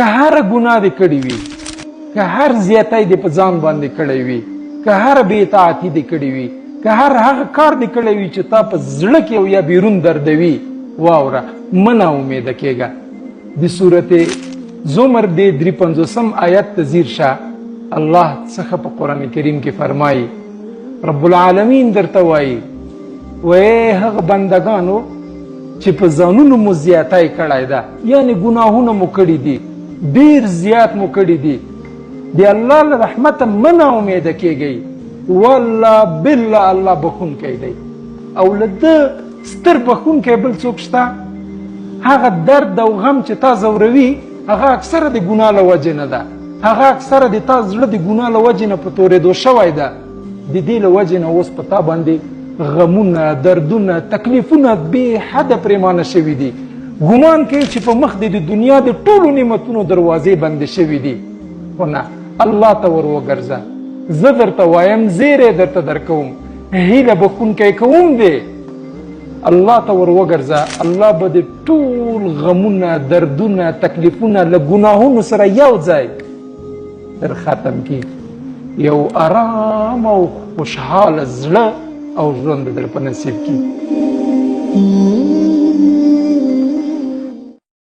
که هر ګناه دې کړې وي، که هر زیاتی دې په ځان باندې کړی وي، که هر بې اطاعتي دې کړې وي، که هر هغه کار دې کړی وي چې تا په زړه کې او یا بیرون دردوي، واوره مه ناامیده کېږه. د صورت زمر د 53 آیت ته ځیر شه. الله څخه په قرآن کریم کې فرمایي، رب العالمین درته وایي وی هغه بندگانو چې په ځانونو مو زیاتی کړی ده، یعنی ګناهونه مو کړي دي، ډېر زیات مو کړي دي، د الله له رحمته مه ناامیده کېږئ. والله بالله الله بخونکی دی او له ده ستر بخونکی بل څوک شته. هغه درد او غم چې تا ځوروي هغه اکثره د ګناه له وجې نه ده، هغه اکثره د تا زړه د ګناه له وجې نه په تورېدو شوی ده. د دې له وجې نه اوس په تا باندې غمونه، دردونه، تکلیفونه بې حده پرېمانه شوي دي. ګمان کوي چې په مخ د دنیا د ټولو نعمتونو دروازې بندې شوي دي، خو نه، الله ته ور وګرځه. زه درته وایم زیری درته درکوم، هیله بخونکی کوم دی. الله ته ور وګرځه، الله به د ټول غمونه، دردونه، تکلیفونه له ګناهونو سره یو ځای در ختم کړي. یو آرام او خوشحاله زړه او ژوند در په نصیب کړي.